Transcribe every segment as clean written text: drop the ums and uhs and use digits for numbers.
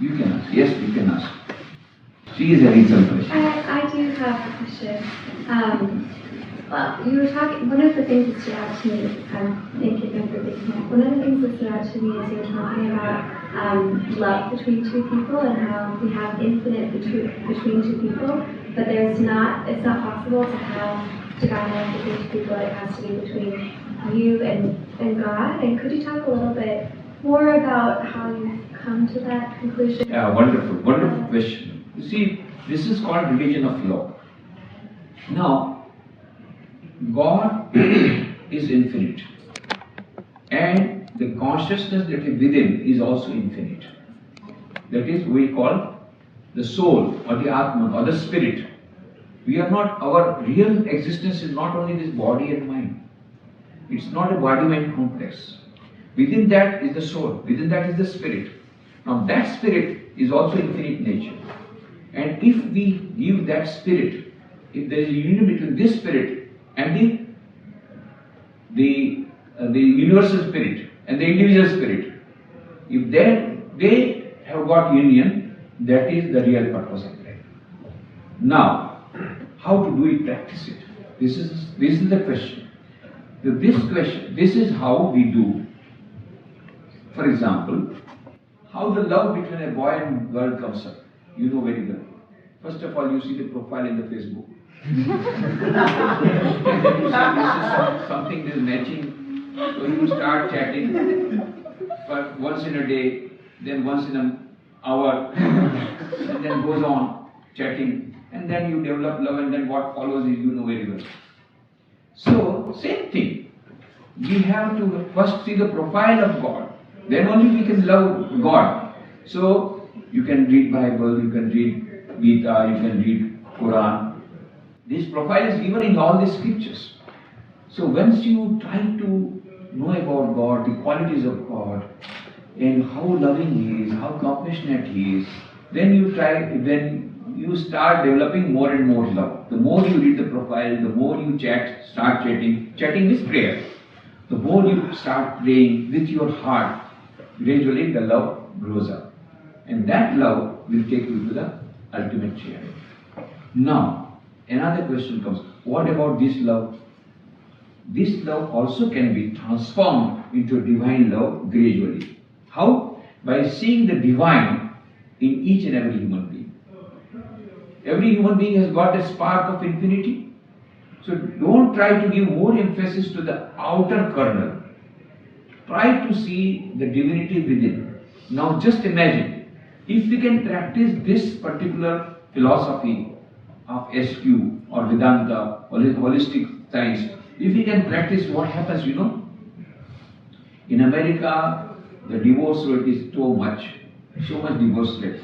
You can ask. Yes, you can ask. She is having some question. I do have a question. Well, you were talking, one of the things that stood out to me, thank you again for being here. One of the things that stood out to me is you were talking about love between two people and how we have infinite between two people, but it's not possible to have divine love between two people. It has to be between you and God. And could you talk a little bit more about how you come to that conclusion? Yeah, wonderful question. You see, this is called religion of love. Now, God is infinite, and the consciousness that is within is also infinite. That is, we call the soul or the Atman or the spirit. Our real existence is not only this body and mind. It's not a body-mind complex. Within that is the soul, within that is the spirit. Now that spirit is also infinite nature. And if we give that spirit, if there is a union between this spirit and the universal spirit and the individual spirit, if they have got union, that is the real purpose of life. Now, how to do it, practice it? This is the question. This is how we do. For example, how the love between a boy and girl comes up. You know very well. First of all, you see the profile in the Facebook. Something is matching, so you start chatting but once in a day, then once in an hour, and then goes on chatting, and then you develop love, and then what follows is you know very well. So, same thing. We have to first see the profile of God, then only we can love God. So, you can read Bible, you can read Gita, you can read Quran. This profile is given in all the scriptures. So once you try to know about God, the qualities of God, and how loving He is, how compassionate He is, then you start developing more and more love. The more you read the profile, the more you start chatting. Chatting is prayer. The more you start praying with your heart, gradually the love grows up. And that love will take you to the ultimate reality. Now, another question comes, what about this love? This love also can be transformed into a divine love gradually. How? By seeing the divine in each and every human being. Every human being has got a spark of infinity. So don't try to give more emphasis to the outer kernel. Try to see the divinity within. Now just imagine, if we can practice this particular philosophy of SQ or Vedanta or holistic science, if we can practice, what happens, you know? In America, the divorce rate is so much divorce rate.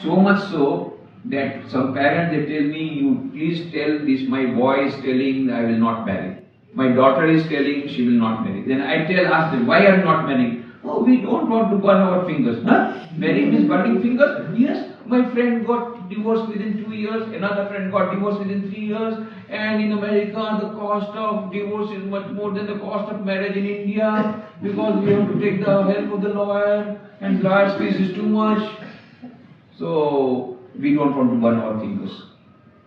So much so that some parents, they tell me, you please tell this, my boy is telling I will not marry. My daughter is telling she will not marry. Then I ask them, why are you not marrying? Oh, we don't want to burn our fingers. Huh? Marrying is burning fingers? Yes. My friend got divorced within 2 years, another friend got divorced within 3 years, and in America the cost of divorce is much more than the cost of marriage in India, because we have to take the help of the lawyer, and lawyer's fees is too much. So we don't want to burn our fingers.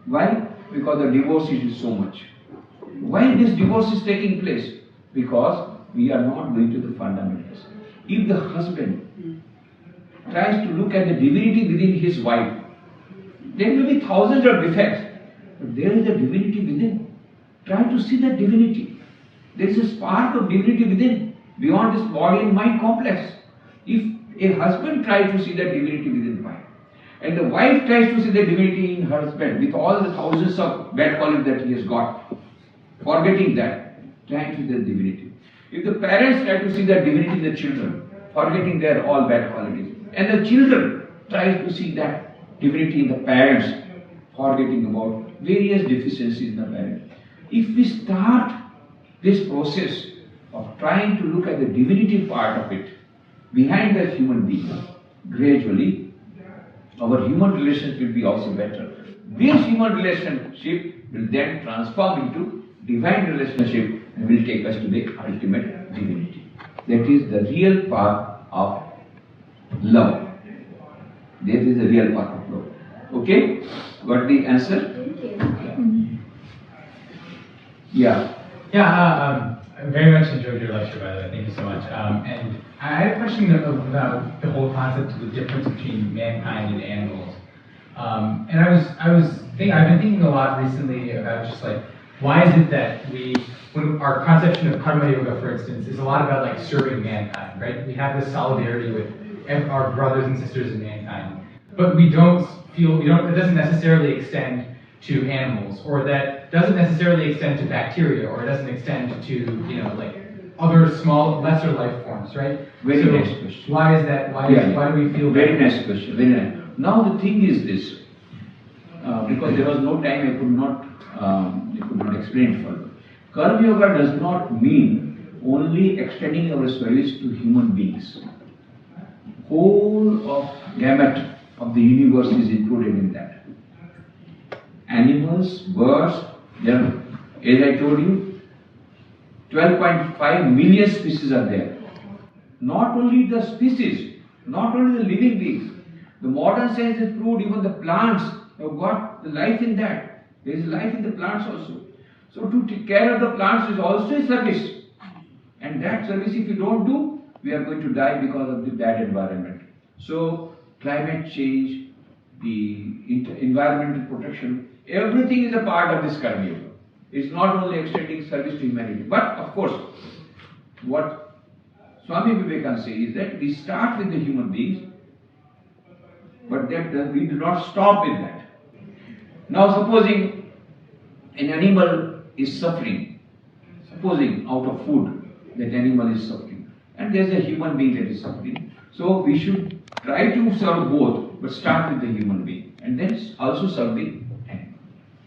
Why? Because the divorce is so much. Why this divorce is taking place? Because we are not going to the fundamentals. If the husband tries to look at the divinity within his wife, there will be thousands of defects, but there is a divinity within. Try to see that divinity. There is a spark of divinity within, beyond this body and mind complex. If a husband tries to see that divinity within wife, and the wife tries to see the divinity in her husband with all the thousands of bad qualities that he has got, forgetting that, trying to see the divinity. If the parents try to see the divinity in the children, forgetting their all bad qualities, and the children try to see that divinity in the parents, forgetting about various deficiencies in the parents. If we start this process of trying to look at the divinity part of it behind the human being, gradually our human relationship will be also better. This human relationship will then transform into divine relationship and will take us to the ultimate divinity. That is the real path of love. There is a real path of love. Okay? Got the answer? Thank you. Yeah. Yeah, I very much enjoyed your lecture, by the way. Thank you so much. And I had a question about the whole concept of the difference between mankind and animals. And I've been thinking a lot recently about just like, why is it that when our conception of karma yoga, for instance, is a lot about like serving mankind, right? We have this solidarity with our brothers and sisters in mankind, but it doesn't necessarily extend to animals, or that doesn't necessarily extend to bacteria, or it doesn't extend to, like other small, lesser life forms, right? Very nice question. Why is that? Why do we feel very nice question? Very nice. Now the thing is this, because there was no time, I could not explain further. Karma yoga does not mean only extending our service to human beings. Whole of gamut of the universe is included in that. Animals, birds, there are, as I told you, 12.5 million species are there. Not only the species, not only the living beings. The modern science has proved even the plants have got the life in that. There is life in the plants also. So to take care of the plants is also a service. And that service, if you don't do, we are going to die because of the bad environment. So climate change, the environmental protection, everything is a part of this karma yoga. It's not only extending service to humanity. But of course, what Swami Vivekananda says is that we start with the human beings, but that we do not stop with that. Now supposing an animal is suffering, supposing out of food that animal is suffering, and there's a human being that is suffering. So we should try to serve both, but start with the human being and then also serve the animal.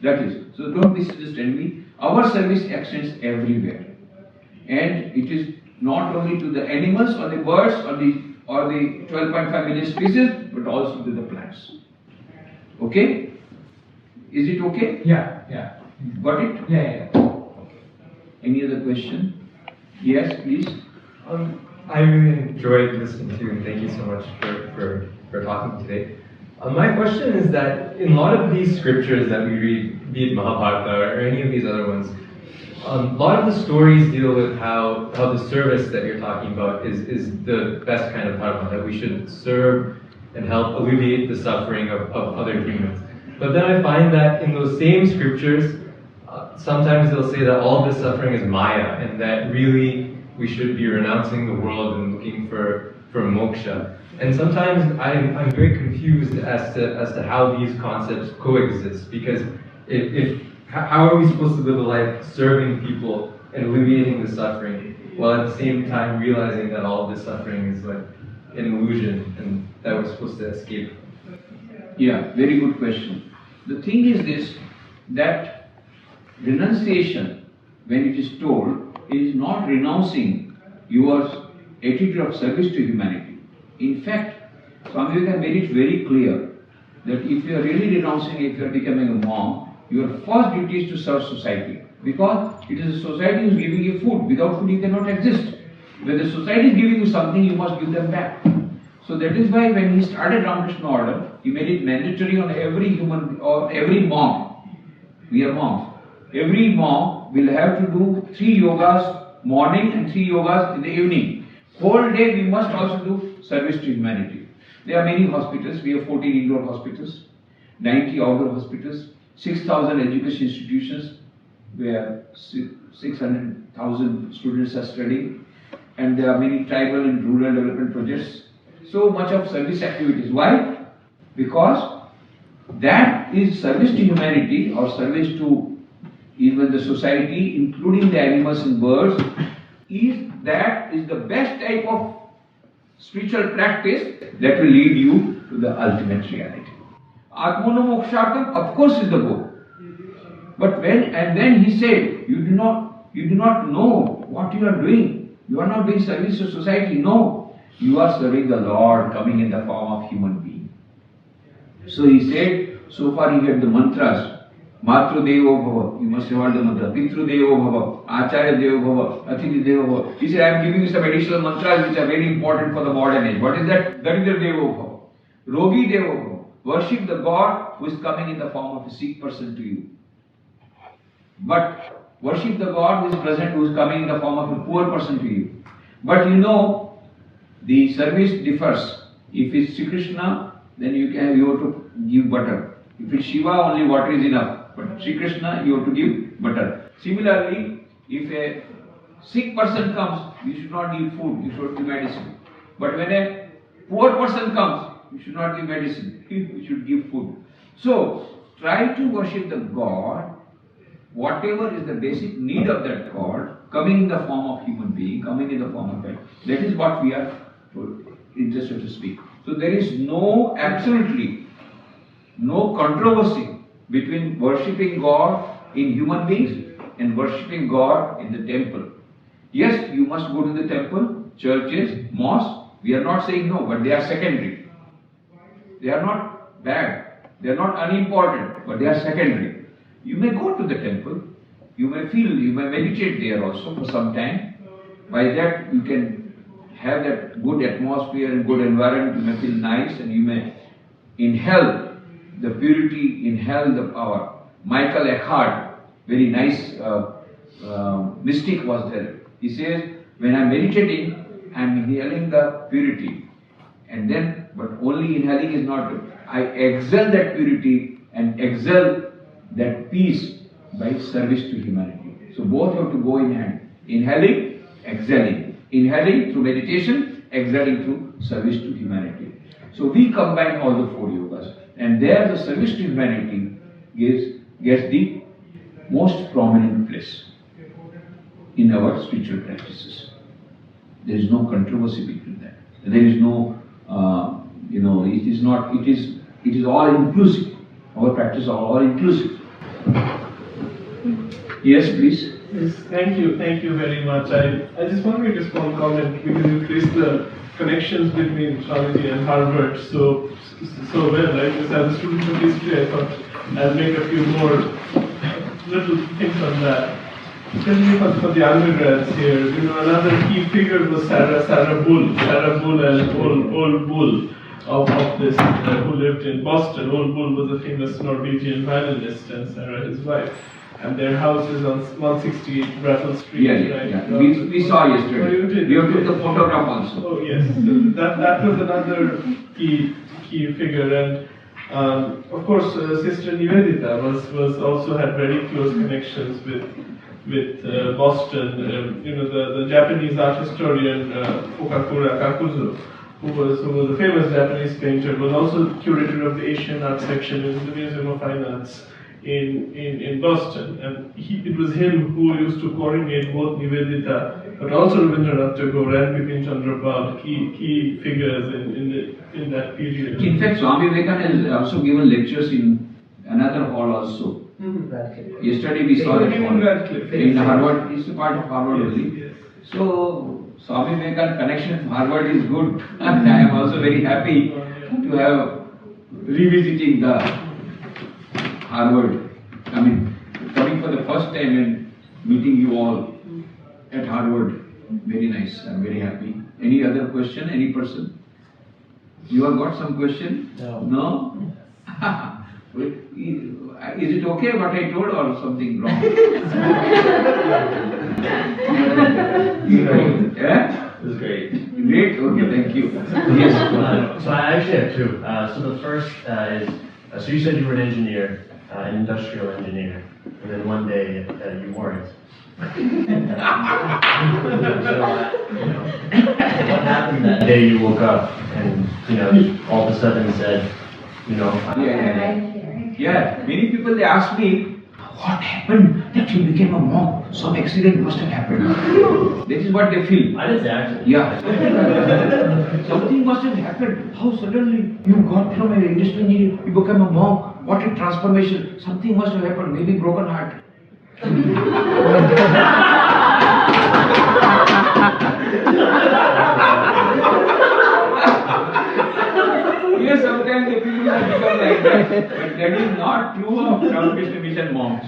That is, so don't misunderstand me. Our service extends everywhere, and it is not only to the animals or the birds or the 12.5 million species, but also to the plants. Okay? Is it okay? Yeah. Got it? Yeah. Okay. Any other question? Yes, please. I really enjoyed listening to you, and thank you so much for talking today. My question is that in a lot of these scriptures that we read, be it Mahabharata or any of these other ones, a lot of the stories deal with how the service that you're talking about is the best kind of dharma, that we should serve and help alleviate the suffering of other humans. But then I find that in those same scriptures, sometimes they'll say that all this suffering is Maya, and that really we should be renouncing the world and looking for moksha. And sometimes I'm very confused as to how these concepts coexist, because how are we supposed to live a life serving people and alleviating the suffering, while at the same time realizing that all of this suffering is like an illusion and that we're supposed to escape from? Yeah, very good question. The thing is this, that renunciation, when it is told, is not renouncing your attitude of service to humanity. In fact, Swami Vivekananda made it very clear that if you are really renouncing, if you are becoming a monk, your first duty is to serve society, because it is the society who is giving you food. Without food you cannot exist. When the society is giving you something, you must give them back. So that is why when he started Ramakrishna Order, he made it mandatory on every human or every monk. We are monks. Every monk will have to do 3 yogas morning and 3 yogas in the evening. Whole day we must also do service to humanity. There are many hospitals. We have 14 indoor hospitals, 90 outdoor hospitals, 6,000 education institutions where 600,000 students are studying, and there are many tribal and rural development projects. So much of service activities. Why? Because that is service to humanity or service to even the society, including the animals and birds, that is the best type of spiritual practice that will lead you to the ultimate reality. Atmano mokshartam, of course, is the goal. But then he said, you do not know what you are doing. You are not doing service to society. No, you are serving the Lord coming in the form of human being. So he said, so far you get the mantras. Matru Devo Bhava, you must have heard the mantra. Pitru Devo Bhava, Acharya Devo Bhava, Atithi Devo Bhava. He said, I am giving you some additional mantras which are very important for the modern age. What is that? Daridra Devo Bhava. Rogi Devo Bhava. Worship the God who is coming in the form of a sick person to you. But worship the God who is present, who is coming in the form of a poor person to you. But you know, the service differs. If it's Sri Krishna, then you have to give butter. If it's Shiva, only water is enough. But Sri Krishna, you have to give butter. Similarly, if a sick person comes, you should not give food, you should give medicine. But when a poor person comes, you should not give medicine, you should give food. So, try to worship the God, whatever is the basic need of that God, coming in the form of human being, coming in the form of God. That is what we are interested to speak. So there is absolutely no controversy between worshipping God in human beings and worshipping God in the temple. Yes, you must go to the temple, churches, mosques. We are not saying no, but they are secondary. They are not bad. They are not unimportant, but they are secondary. You may go to the temple. You may meditate there also for some time. By that, you can have that good atmosphere and good environment. You may feel nice and you may inhale the purity, inhale the power. Michael Eckhart, very nice mystic was there. He says, when I am meditating, I am inhaling the purity. And then, but only inhaling is not good. I exhale that purity and exhale that peace by service to humanity. So both have to go in hand. Inhaling, exhaling. Inhaling through meditation, exhaling through service to humanity. So we combine all the four yogas. And there the service to humanity gets the most prominent place in our spiritual practices. There is no controversy between that. There is no, it is all inclusive. Our practices are all inclusive. Yes, please. Yes, thank you very much. I just want to make this one comment because you traced the connections between Swamiji and Harvard so well, right? Because as a student of history, I thought I'll make a few more little things on that. Especially for the undergrads here, another key figure was Sarah Bull and Old Bull of this, who lived in Boston. Old Bull was a famous Norwegian violinist and Sarah his wife. And their house is on 168 Brattle Street. Right? Yeah. We saw yesterday. Oh, you did? We have took the photograph also. Oh yes, so that was another key figure. And of course, Sister Nivedita was also had very close connections with Boston. The Japanese art historian Okakura Kakuzo, who was a famous Japanese painter, was also curator of the Asian art section in the Museum of Fine Arts in Boston, and it was him who used to coordinate both Nivedita, but also Rabindranath Tagore and Bipin Chandra Pal, key figures in that period. In fact, Swami Vivekananda has also given lectures in another hall also. Yesterday we saw that hall in Harvard. It's a part of Harvard only. Yes. So Swami Vivekananda connection with Harvard is good, and I am also very happy to have revisiting the Harvard. I mean, coming for the first time and meeting you all at Harvard. Very nice. I'm very happy. Any other question? Any person? You have got some question? No? Is it okay what I told or something wrong? Yeah? It was great. Great? Okay, thank you. Yes. So I actually have two. So the first is, so you said you were an engineer, an industrial engineer, and then one day you weren't. What happened that day you woke up and, all of a sudden said, Yeah, many people they ask me, what happened that you became a monk? Some accident must have happened. That is what they feel. I didn't say accident. Yeah. Something must have happened. How suddenly you got from an industrial engineer, you became a monk. What a transformation. Something must have happened. Maybe broken heart. Yes, sometimes the people have become like that. But that is not true of Ramakrishna Mission monks.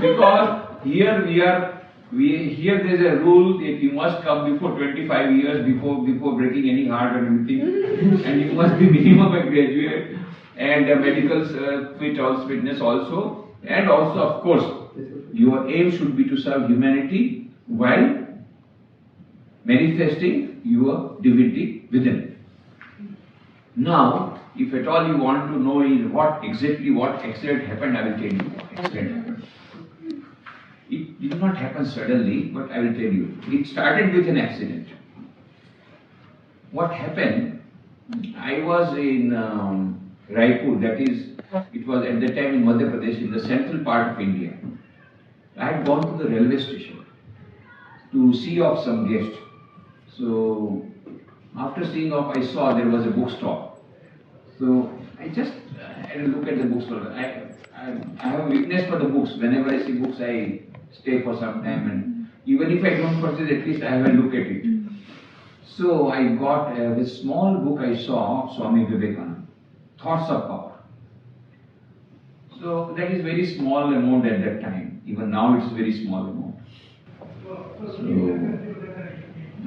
Because here we are Here there is a rule that you must come before 25 years before breaking any heart or anything, and you must be minimum a graduate and a medical fitness also, and also of course your aim should be to serve humanity while manifesting your divinity within. Now, if at all you want to know what accident happened, I will tell you what accident happened. It did not happen suddenly, but I will tell you. It started with an accident. What happened? I was in Raipur, that is, it was at the time in Madhya Pradesh, in the central part of India. I had gone to the railway station to see off some guest. So, after seeing off, I saw there was a bookstore. So, I just had a look at the bookstore. I have a weakness for the books. Whenever I see books, I stay for some time, and even if I don't purchase, at least I have a look at it. So I got this small book I saw, Swami Vivekananda, Thoughts of Power. So that is very small amount at that time. Even now it's very small amount. So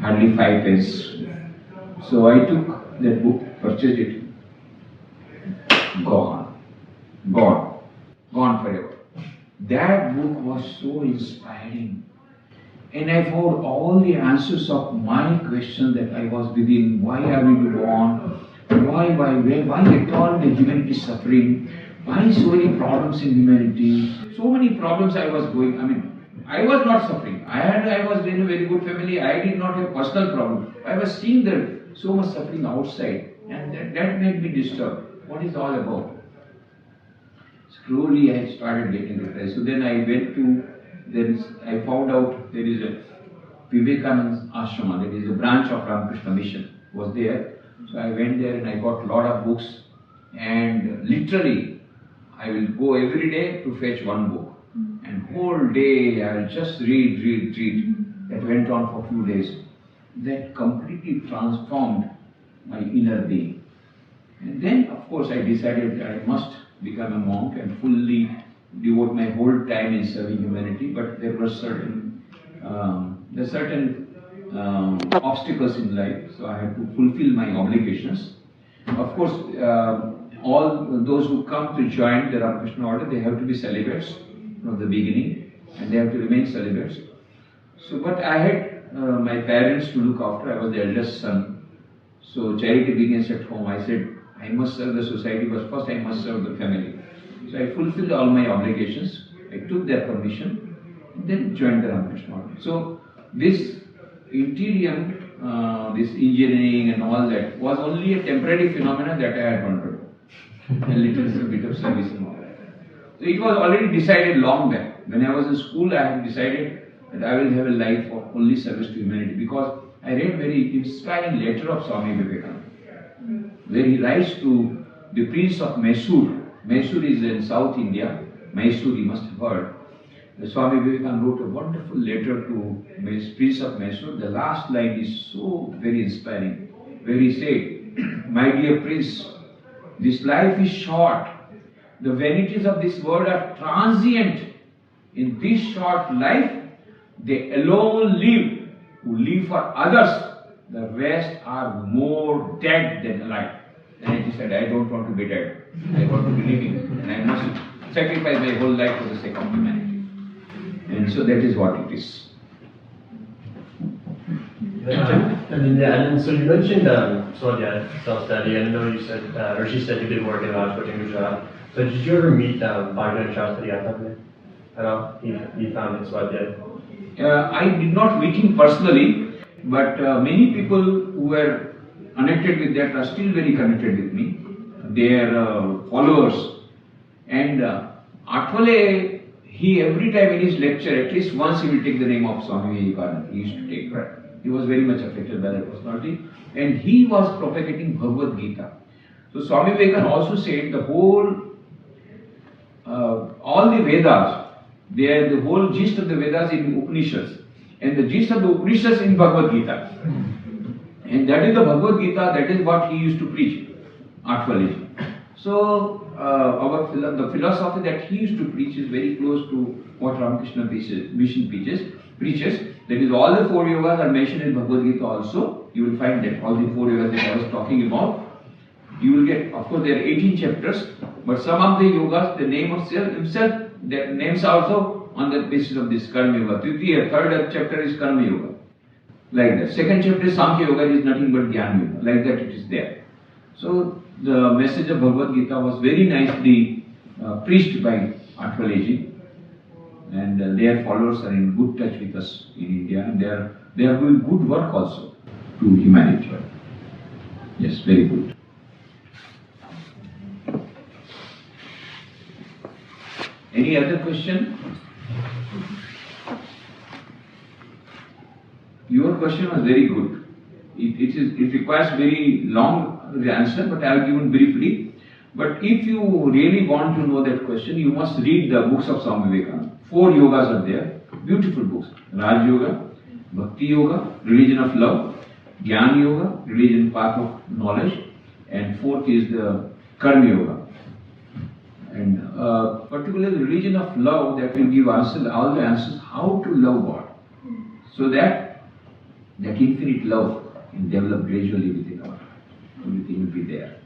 hardly 5 pence. So I took that book, purchased it. Gone forever. That book was so inspiring, and I found all the answers of my question that I was within. Why are we born? Why at all the humanity is suffering? Why so many problems in humanity? So many problems I was going. I was not suffering. I was in a very good family. I did not have personal problem. I was seeing that so much suffering outside, and that made me disturbed. What is all about? Slowly I started getting depressed. So then I found out there is a Vivekananda Ashrama, that is a branch of Ramakrishna Mission, was there. So I went there and I got a lot of books, and literally I will go every day to fetch one book. And whole day I will just read. That went on for a few days. That completely transformed my inner being. And then of course I decided that I must become a monk and fully devote my whole time in serving humanity, but there were certain obstacles in life, so I had to fulfill my obligations. Of course, all those who come to join the Ramakrishna Order, they have to be celibates from the beginning, and they have to remain celibates. So, but I had my parents to look after. I was the eldest son, so charity begins at home. I said, I must serve the society, but first I must serve the family. So I fulfilled all my obligations. I took their permission, and then joined the Ramakrishna Order. So this interior, this engineering and all that was only a temporary phenomenon that I had wanted. A little bit of service and all that. So it was already decided long back. When I was in school, I had decided that I will have a life of only service to humanity, because I read very inspiring letter of Swami Vivekananda, where he writes to the Prince of Mysore. Mysore is in South India. Mysore, you must have heard. Swami Vivekananda wrote a wonderful letter to Prince of Mysore. The last line is so very inspiring, where he said, My dear Prince, this life is short. The vanities of this world are transient. In this short life, they alone live who live for others. The rest are more dead than alive. And he said, I don't want to be dead. I want to be living. And I must sacrifice my whole life for the sake of humanity. And so that is what it is. And then so you mentioned Swadhyaya, self-study, and I know you said, or she said you did work in Rajkot in Gujarat. So did you ever meet Bhagwan Shastri at all? He founded Swadhyaya. I did not meet him personally, but many people who were connected with that are still very connected with me. They are followers. And actually, he every time in his lecture, at least once he will take the name of Swami Vivekananda. He used to take that. He was very much affected by that personality. And he was propagating Bhagavad Gita. So Swami Vivekananda also said the whole, all the Vedas, the whole gist of the Vedas in Upanishads, and the gist of the Upanishads in Bhagavad Gita. And that is the Bhagavad Gita, that is what he used to preach, actually. So, the philosophy that he used to preach is very close to what Ramakrishna Mission preaches. preaches. That is, all the 4 yogas are mentioned in Bhagavad Gita also. You will find that all the 4 yogas that I was talking about. You will get, of course, there are 18 chapters, but some of the yogas, the name of himself, their names also on the basis of this Karma Yoga. Tritiya, third chapter is Karma Yoga. Like that. Second chapter is Sankhya Yoga, is nothing but Jnana Yoga. Like that it is there. So the message of Bhagavad Gita was very nicely preached by Atwalaji, and their followers are in good touch with us in India, and they are doing good work also to humanity. Yes, very good. Any other question? Your question was very good. It requires very long answer, but I have given briefly. But if you really want to know that question, you must read the books of Swami Vivekananda. 4 yogas are there, beautiful books. Raj Yoga, Bhakti Yoga, Religion of Love, Jnana Yoga, Religion Path of Knowledge, and 4th is the Karma Yoga. And particularly the religion of love, that will give answer, all the answers how to love God, so that infinite love can develop gradually within our, everything will be there.